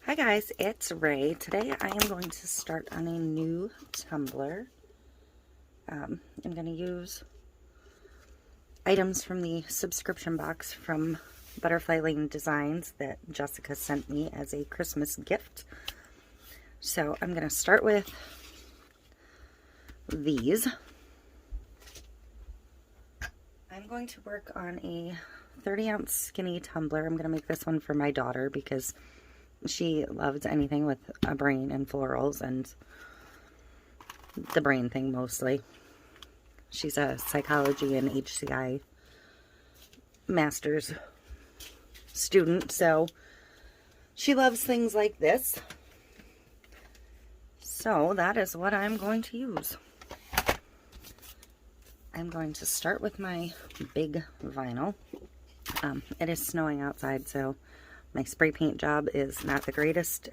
Hi guys, it's Ray. Today I am going to start on a new tumbler. I'm going to use items from the subscription box from Butterfly Lane Designs that Jessica sent me as a Christmas gift. So I'm going to start with these. I'm going to work on a 30-ounce skinny tumbler. I'm going to make this one for my daughter because she loves anything with a brain and florals and the brain thing mostly. She's a psychology and HCI master's student, so she loves things like this. So that is what I'm going to use. I'm going to start with my big vinyl. It is snowing outside, so my spray paint job is not the greatest.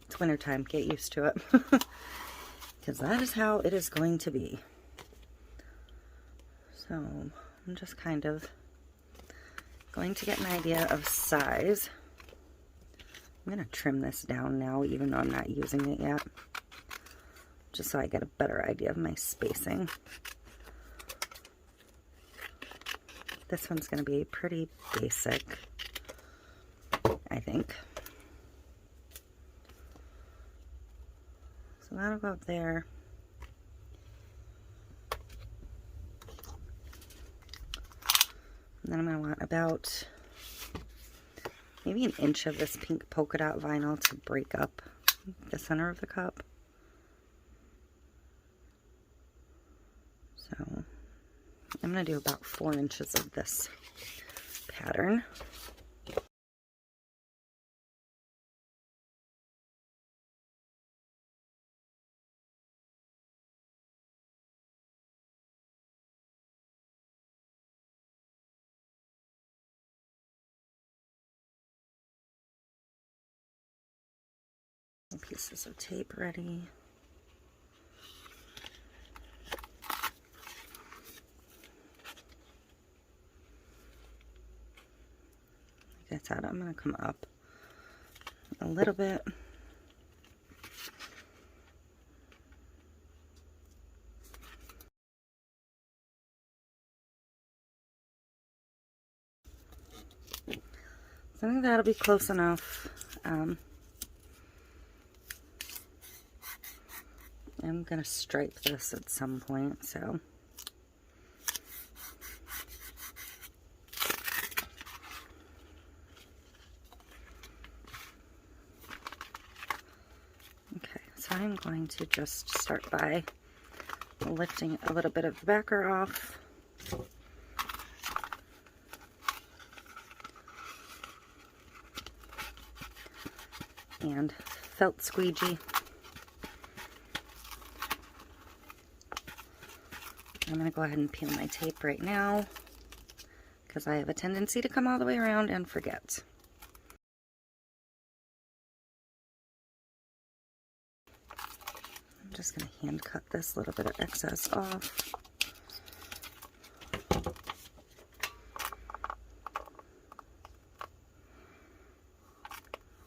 It's wintertime, get used to it. Because that is how it is going to be. So I'm just kind of going to get an idea of size. I'm going to trim this down now, even though I'm not using it yet. Just so I get a better idea of my spacing. This one's going to be pretty basic, I think. So that'll go up there. And then I'm going to want about maybe an inch of this pink polka dot vinyl to break up the center of the cup. So I'm going to do about 4 inches of this pattern. Pieces of tape ready. Like I said, I'm going to come up a little bit. So I think that'll be close enough. I'm going to stripe this at some point, so. Okay, so I'm going to just start by lifting a little bit of the backer off. And felt squeegee. I'm going to go ahead and peel my tape right now because I have a tendency to come all the way around and forget. I'm just going to hand cut this little bit of excess off.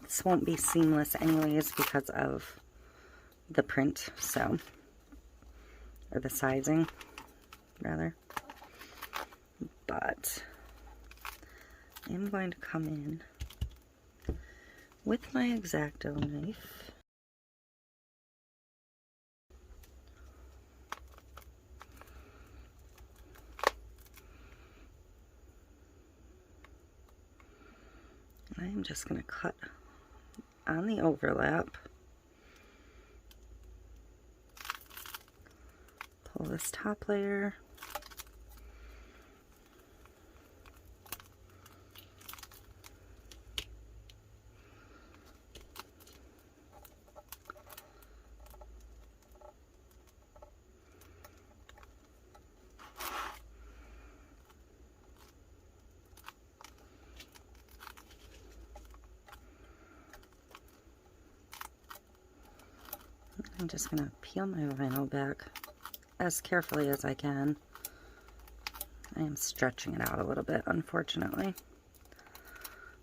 This won't be seamless anyways because of the print, so, or the sizing. Rather, but I'm going to come in with my X-Acto knife and I'm just going to cut on the overlap, pull this top layer. I'm just going to peel my vinyl back as carefully as I can. I am stretching it out a little bit, unfortunately.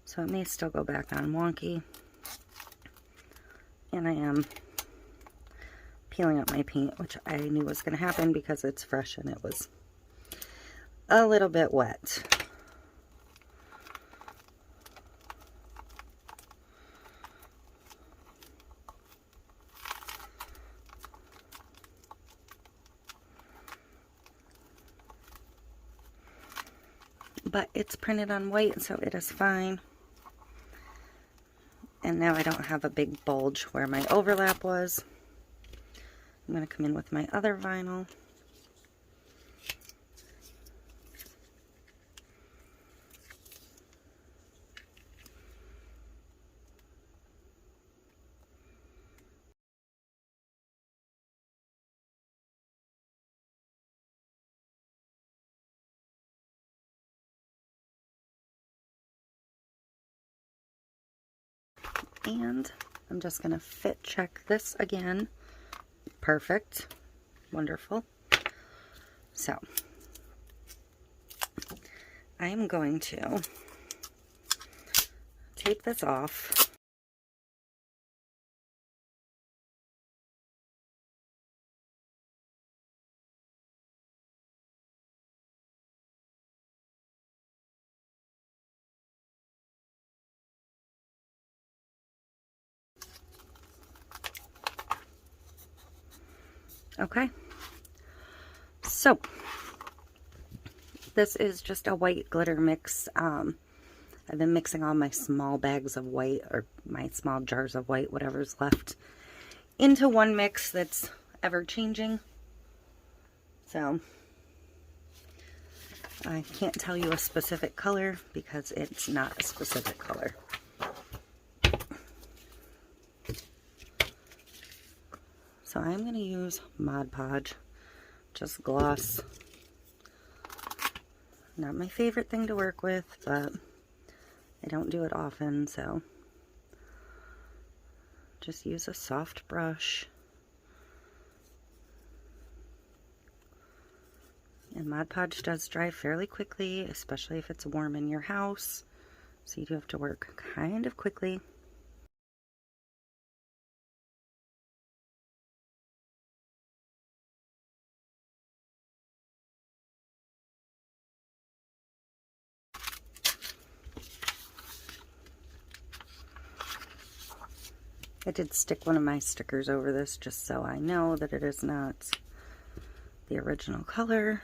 So it may still go back on wonky. And I am peeling up my paint, which I knew was going to happen because it's fresh and it was a little bit wet. But it's printed on white, so it is fine. And now I don't have a big bulge where my overlap was. I'm going to come in with my other vinyl. And I'm just going to fit check this again. Perfect. Wonderful. So, I am going to tape this off. Okay, so this is just a white glitter mix. I've been mixing all my small bags of white, or my small jars of white, whatever's left, into one mix that's ever changing. So I can't tell you a specific color because it's not a specific color. So I'm going to use Mod Podge, just gloss. Not my favorite thing to work with, but I don't do it often, so just use a soft brush. And Mod Podge does dry fairly quickly, especially if it's warm in your house, so you do have to work kind of quickly. I did stick one of my stickers over this just so I know that it is not the original color.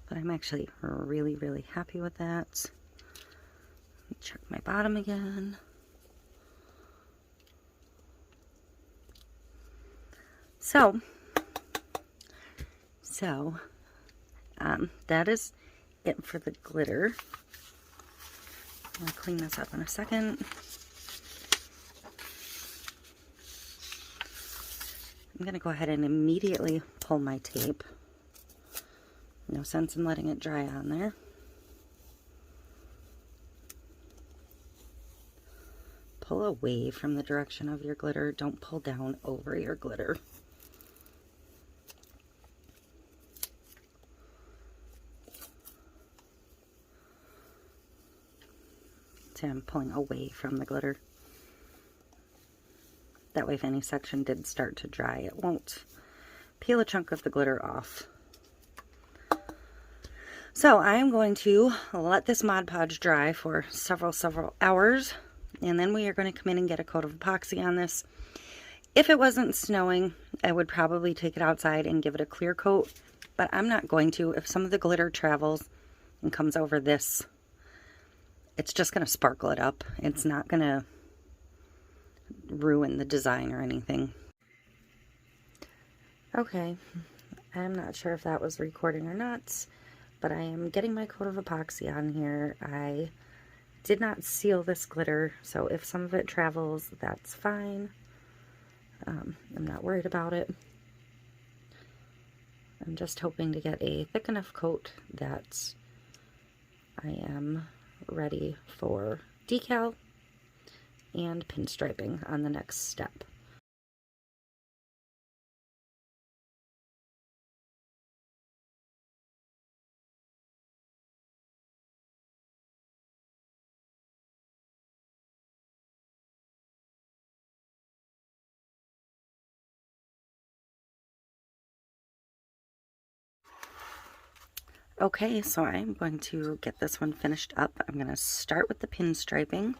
But I'm actually really, really happy with that. Let me check my bottom again. So that is it for the glitter. I'll clean this up in a second. I'm going to go ahead and immediately pull my tape. No sense in letting it dry on there. Pull away from the direction of your glitter. Don't pull down over your glitter. So I'm pulling away from the glitter. That way if any section did start to dry, it won't peel a chunk of the glitter off. So I am going to let this Mod Podge dry for several hours, and then we are going to come in and get a coat of epoxy on this. If it wasn't snowing, I would probably take it outside and give it a clear coat, but I'm not going to. If some of the glitter travels and comes over this, it's just going to sparkle it up. It's not going to ruin the design or anything. Okay, I'm not sure if that was recording or not, but I am getting my coat of epoxy on here. I did not seal this glitter, so if some of it travels, that's fine. I'm not worried about it. I'm just hoping to get a thick enough coat that I am ready for decal and pinstriping on the next step. Okay, so I'm going to get this one finished up. I'm going to start with the pinstriping,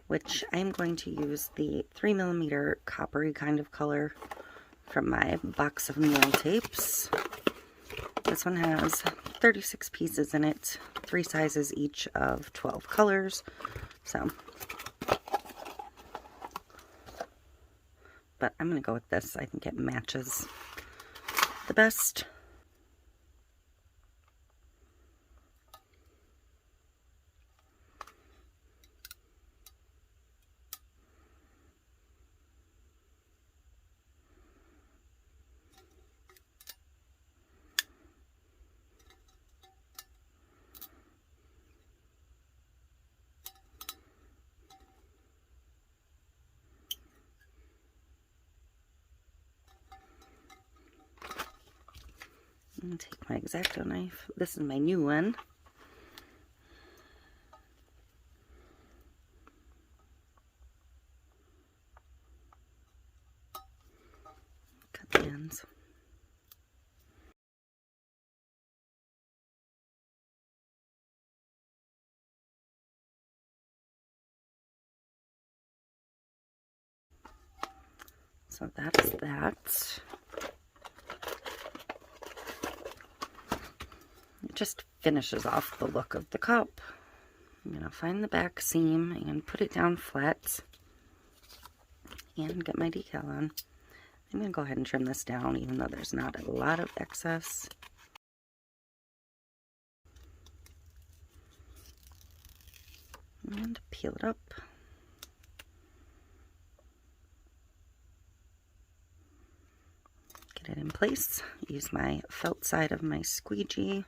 which I'm going to use the 3mm coppery kind of color from my box of nail tapes. This one has 36 pieces in it, 3 sizes each of 12 colors. So, but I'm going to go with this. I think it matches the best. I'm going to take my X-Acto knife. This is my new one. Cut the ends. So that's that. It just finishes off the look of the cup. I'm going to find the back seam and put it down flat and get my decal on. I'm going to go ahead and trim this down even though there's not a lot of excess. And peel it up. Get it in place. Use my felt side of my squeegee.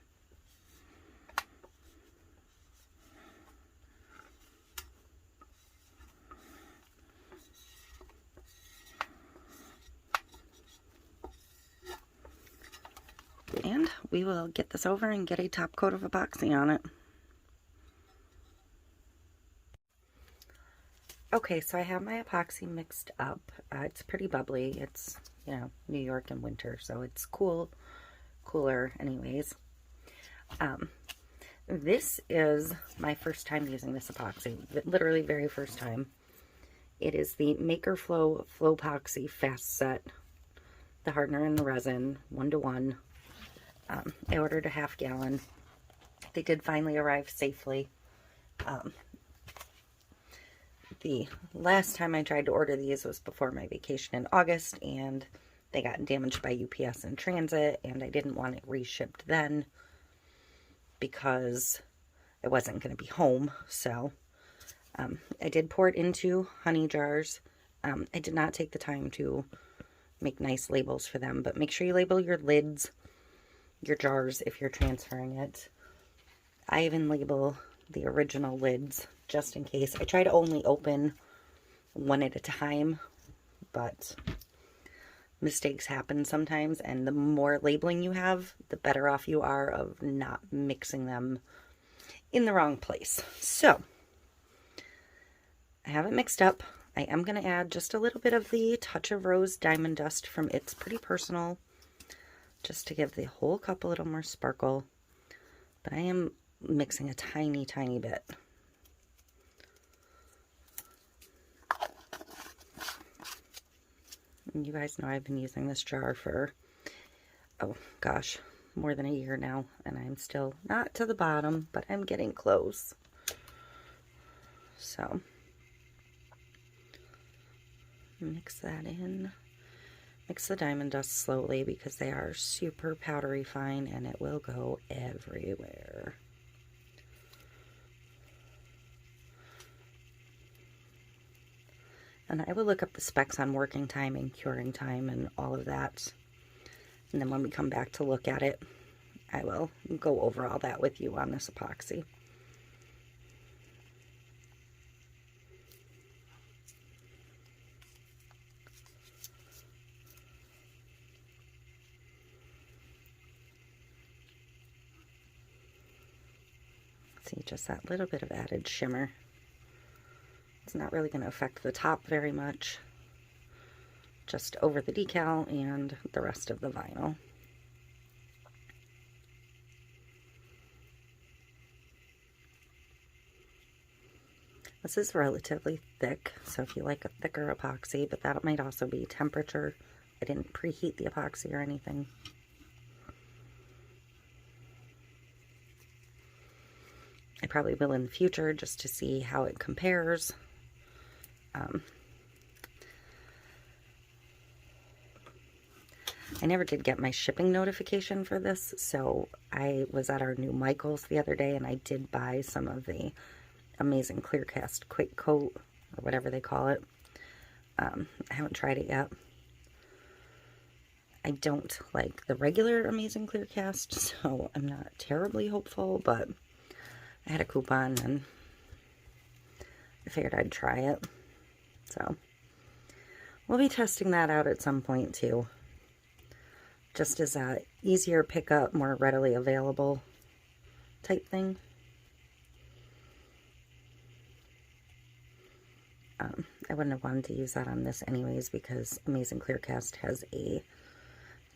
And we will get this over and get a top coat of epoxy on it. Okay, so I have my epoxy mixed up. It's pretty bubbly. It's, you know, New York in winter, so it's cooler anyways. This is my first time using this epoxy, literally very first time. It is the Maker Flow Flowpoxy Fast Set, the hardener and the resin, 1-to-1. I ordered a 1/2 gallon. They did finally arrive safely. The last time I tried to order these was before my vacation in August, and they got damaged by UPS in transit, and I didn't want it reshipped then because I wasn't going to be home. So I did pour it into honey jars. I did not take the time to make nice labels for them, but make sure you label your lids, your jars if you're transferring it. I even label the original lids just in case. I try to only open one at a time, but mistakes happen sometimes, and the more labeling you have, the better off you are of not mixing them in the wrong place. So I have it mixed up. I am going to add just a little bit of the Touch of Rose Diamond Dust from It's Pretty Personal, just to give the whole cup a little more sparkle. But I am mixing a tiny, tiny bit. And you guys know I've been using this jar for, oh gosh, more than a year now, and I'm still not to the bottom, but I'm getting close. So mix that in. Mix the diamond dust slowly because they are super powdery fine and it will go everywhere. And I will look up the specs on working time and curing time and all of that. And then when we come back to look at it, I will go over all that with you on this epoxy. See, just that little bit of added shimmer. It's not really going to affect the top very much, just over the decal and the rest of the vinyl. This is relatively thick, so if you like a thicker epoxy, but that might also be temperature. I didn't preheat the epoxy or anything. I probably will in the future just to see how it compares. I never did get my shipping notification for this, so I was at our new Michael's the other day and I did buy some of the Amazing Clear Cast Quick Coat, or whatever they call it. I haven't tried it yet. I don't like the regular Amazing Clear Cast, so I'm not terribly hopeful, but I had a coupon and I figured I'd try it. So we'll be testing that out at some point too. Just as a easier pickup, more readily available type thing. I wouldn't have wanted to use that on this anyways because Amazing Clear Cast has a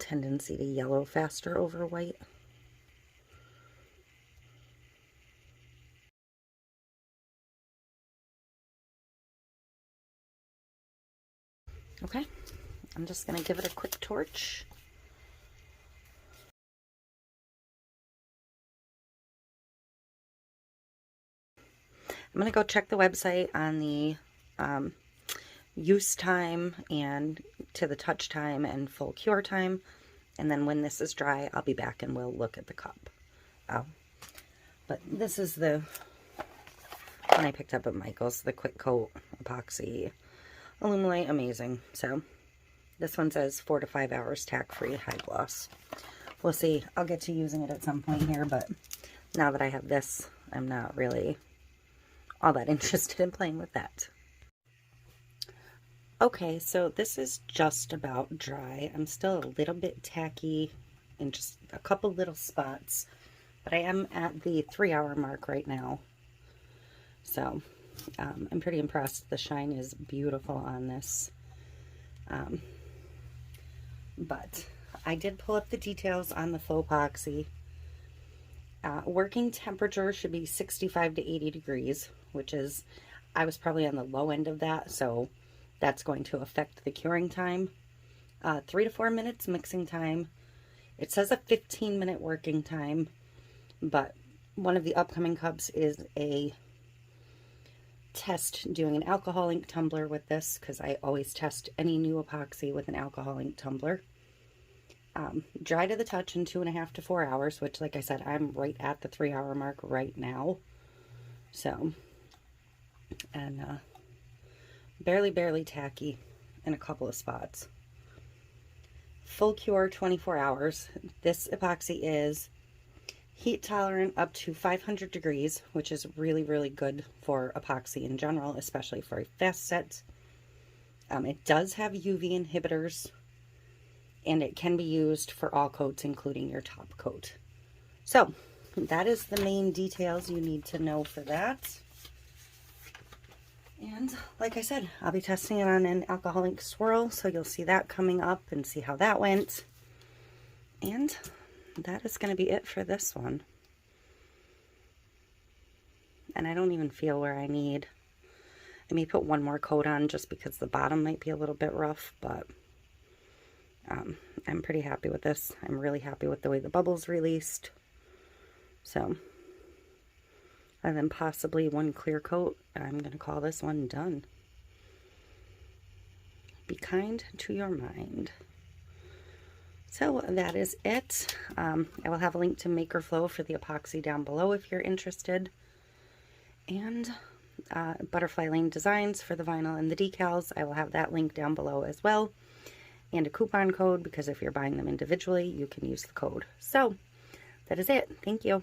tendency to yellow faster over white. Okay, I'm just going to give it a quick torch. I'm going to go check the website on the use time and to the touch time and full cure time. And then when this is dry, I'll be back and we'll look at the cup. But this is the one I picked up at Michael's, the Quick Coat Epoxy Illuminate Amazing. So this one says 4 to 5 hours tack-free high gloss. We'll see. I'll get to using it at some point here, but now that I have this, I'm not really all that interested in playing with that. Okay, so this is just about dry. I'm still a little bit tacky in just a couple little spots, but I am at the 3-hour mark right now. So I'm pretty impressed. The shine is beautiful on this. But I did pull up the details on the faux epoxy. Working temperature should be 65 to 80 degrees, which is, I was probably on the low end of that, so that's going to affect the curing time. 3 to 4 minutes mixing time. It says a 15-minute working time, but one of the upcoming cups is a test doing an alcohol ink tumbler with this, because I always test any new epoxy with an alcohol ink tumbler. Dry to the touch in 2.5 to 4 hours, which, like I said, I'm right at the 3-hour mark right now. So, and barely tacky in a couple of spots. Full cure 24 hours. This epoxy is heat tolerant up to 500 degrees, which is really good for epoxy in general, especially for a fast set. It does have UV inhibitors, and it can be used for all coats, including your top coat. So that is the main details you need to know for that. And like I said, I'll be testing it on an alcohol ink swirl, so you'll see that coming up and see how that went. And that is going to be it for this one. And I don't even feel where I need. I may put one more coat on just because the bottom might be a little bit rough, but I'm pretty happy with this. I'm really happy with the way the bubbles released. So, and then possibly one clear coat, I'm going to call this one done. Be kind to your mind. So that is it. I will have a link to MakerFlow for the epoxy down below if you're interested. And Butterfly Lane designs for the vinyl and the decals. I will have that link down below as well. And a coupon code, because if you're buying them individually, you can use the code. So, that is it. Thank you.